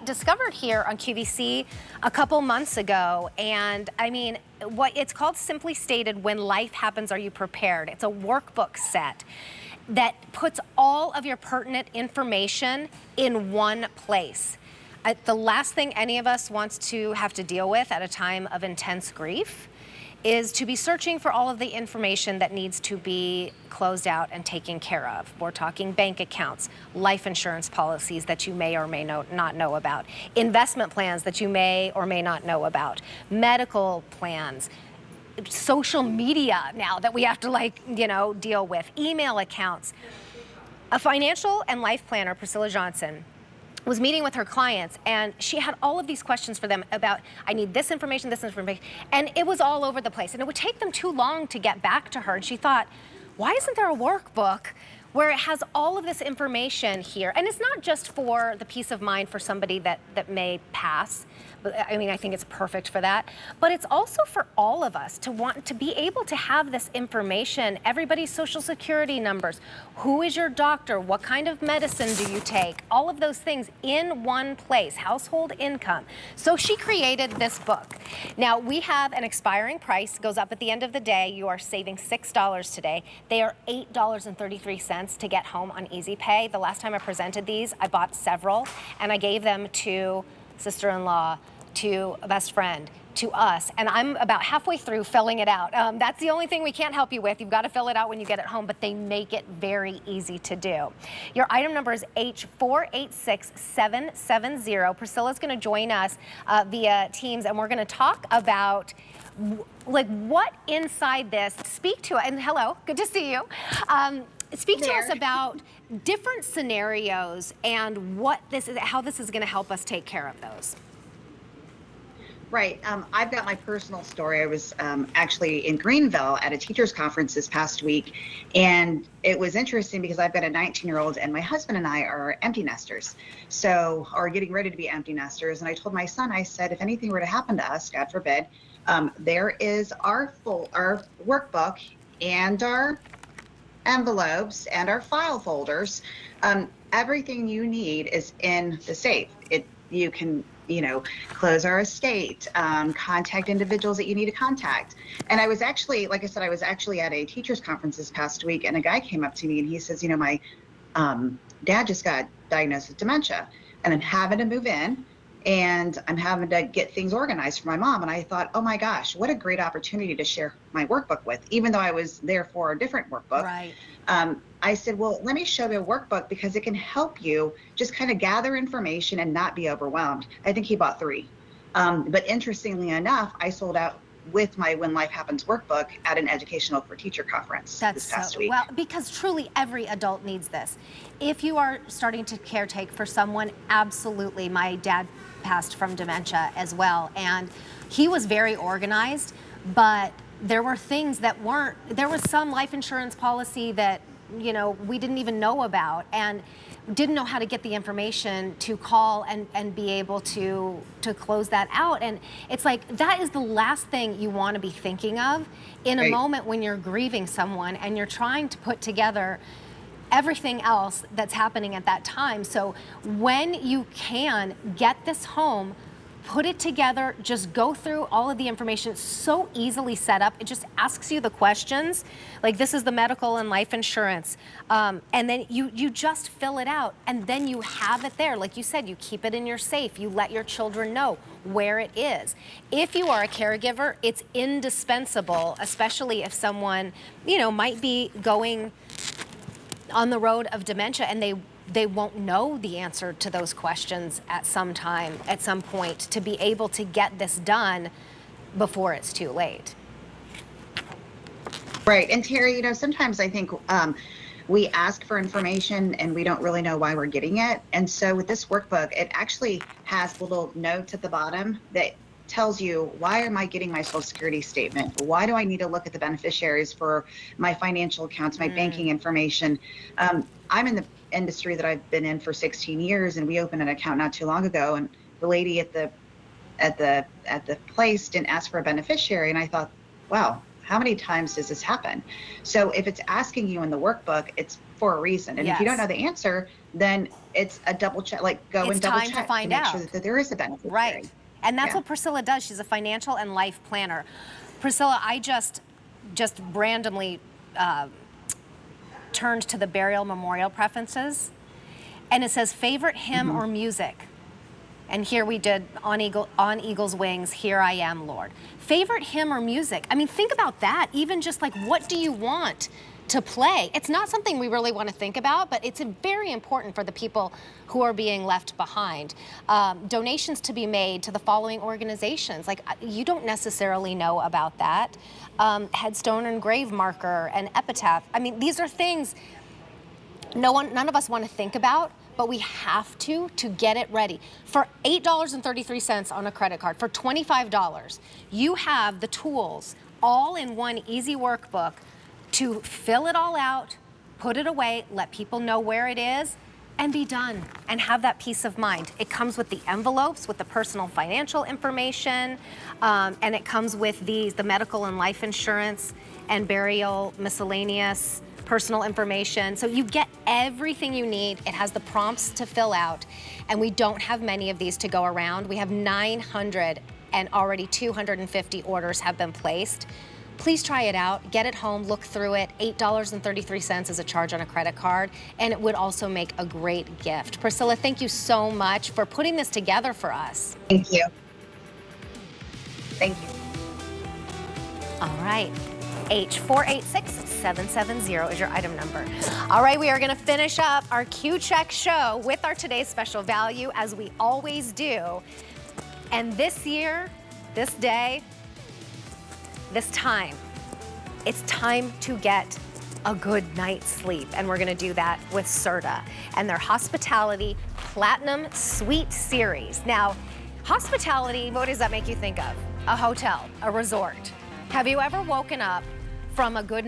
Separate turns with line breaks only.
discovered here on QVC a couple months ago. And I mean, what it's called, simply stated, When Life Happens, Are You Prepared? It's a workbook set that puts all of your pertinent information in one place. The last thing any of us wants to have to deal with at a time of intense grief is to be searching for all of the information that needs to be closed out and taken care of. We're talking bank accounts, life insurance policies that you may or may not know about, investment plans that you may or may not know about, medical plans, social media now that we have to deal with, email accounts. A financial and life planner, Priscilla Johnson, was meeting with her clients, and she had all of these questions for them about, I need this information, and it was all over the place. And it would take them too long to get back to her. And she thought, why isn't there a workbook where it has all of this information here? And it's not just for the peace of mind for somebody that may pass. I mean, I think it's perfect for that. But it's also for all of us to want to be able to have this information, everybody's social security numbers, who is your doctor, what kind of medicine do you take, all of those things in one place, household income. So she created this book. Now, we have an expiring price, goes up at the end of the day. You are saving $6 today. They are $8.33 to get home on Easy Pay. The last time I presented these, I bought several, and I gave them to sister-in-law, to a best friend, to us, and I'm about halfway through filling it out. That's the only thing we can't help you with. You've got to fill it out when you get it home, but they make it very easy to do. Your item number is H486770. Priscilla's going to join us via Teams, and we're going to talk about what inside this. Speak to it, and hello, good to see you. Speak to us about different scenarios and what this is, how this is going to help us take care of those.
Right. I've got my personal story. I was actually in Greenville at a teachers conference this past week, and it was interesting because I've got a 19-year-old, and my husband and I are empty nesters, are getting ready to be empty nesters. And I told my son, I said, if anything were to happen to us, God forbid, there is our workbook and our envelopes and our file folders. Everything you need is in the safe. You can close our estate, contact individuals that you need to contact. And I was actually, like I said, I was actually at a teachers conference this past week, and a guy came up to me and he says, my dad just got diagnosed with dementia, and I'm having to move in, and I'm having to get things organized for my mom. And I thought, oh my gosh, what a great opportunity to share my workbook with, even though I was there for a different workbook.
Right.
I said, well, let me show you a workbook because it can help you just kind of gather information and not be overwhelmed. I think he bought 3. But interestingly enough, I sold out with my When Life Happens workbook at an Educational for Teacher conference this past week.
Well, because truly every adult needs this. If you are starting to caretake for someone, absolutely. My dad passed from dementia as well, and he was very organized, but there were things that weren't. There was some life insurance policy that we didn't even know about, and didn't know how to get the information to call and be able to close that out. And it's like, that is the last thing you want to be thinking of in a moment when you're grieving someone and you're trying to put together everything else that's happening at that time. So when you can get this home, put it together, just go through all of the information. It's so easily set up. It just asks you the questions, like this is the medical and life insurance. And then you just fill it out, and then you have it there. Like you said, you keep it in your safe. You let your children know where it is. If you are a caregiver, it's indispensable, especially if someone, might be going on the road of dementia and they won't know the answer to those questions at some point, to be able to get this done before it's too late.
Right. And Terry, sometimes I think we ask for information and we don't really know why we're getting it. And so with this workbook, it actually has little notes at the bottom that tells you, why am I getting my Social Security statement? Why do I need to look at the beneficiaries for my financial accounts, my banking information? I'm in the industry that I've been in for 16 years, and we opened an account not too long ago, and the lady at the place didn't ask for a beneficiary, and I thought, wow, how many times does this happen? So if it's asking you in the workbook, it's for a reason. And if you don't know
Yes.
the answer, then it's a double check, like go
It's
and double
time to
check to
find
make sure
out.
that there is a beneficiary.
Right. And that's
Yeah.
what Priscilla does. She's a financial and life planner. Priscilla, I just randomly turned to the burial memorial preferences, and it says favorite hymn or music. And here we did on Eagle's Wings, Here I Am, Lord. Favorite hymn or music? I mean, think about that. Even just like, what do you want to play? It's not something we really want to think about, but it's very important for the people who are being left behind. Donations to be made to the following organizations. Like, you don't necessarily know about that. Headstone and grave marker and epitaph. I mean, these are things none of us want to think about, but we have to get it ready. For $8.33 on a credit card, for $25, you have the tools all in one easy workbook to fill it all out, put it away, let people know where it is, and be done, and have that peace of mind. It comes with the envelopes with the personal financial information, and it comes with the medical and life insurance and burial miscellaneous personal information. So you get everything you need. It has the prompts to fill out, and we don't have many of these to go around. We have 900, and already 250 orders have been placed. Please try it out, get it home, look through it. $8.33 is a charge on a credit card, and it would also make a great gift. Priscilla, thank you so much for putting this together for us.
Thank you. Thank you.
All right. H486770 is your item number. All right, we are going to finish up our Q-Check show with our today's special value, as we always do. And this year, this day, this time, it's time to get a good night's sleep. And we're going to do that with Serta and their Hospitality Platinum Suite Series. Now, hospitality, what does that make you think of? A hotel, a resort. Have you ever woken up from a good night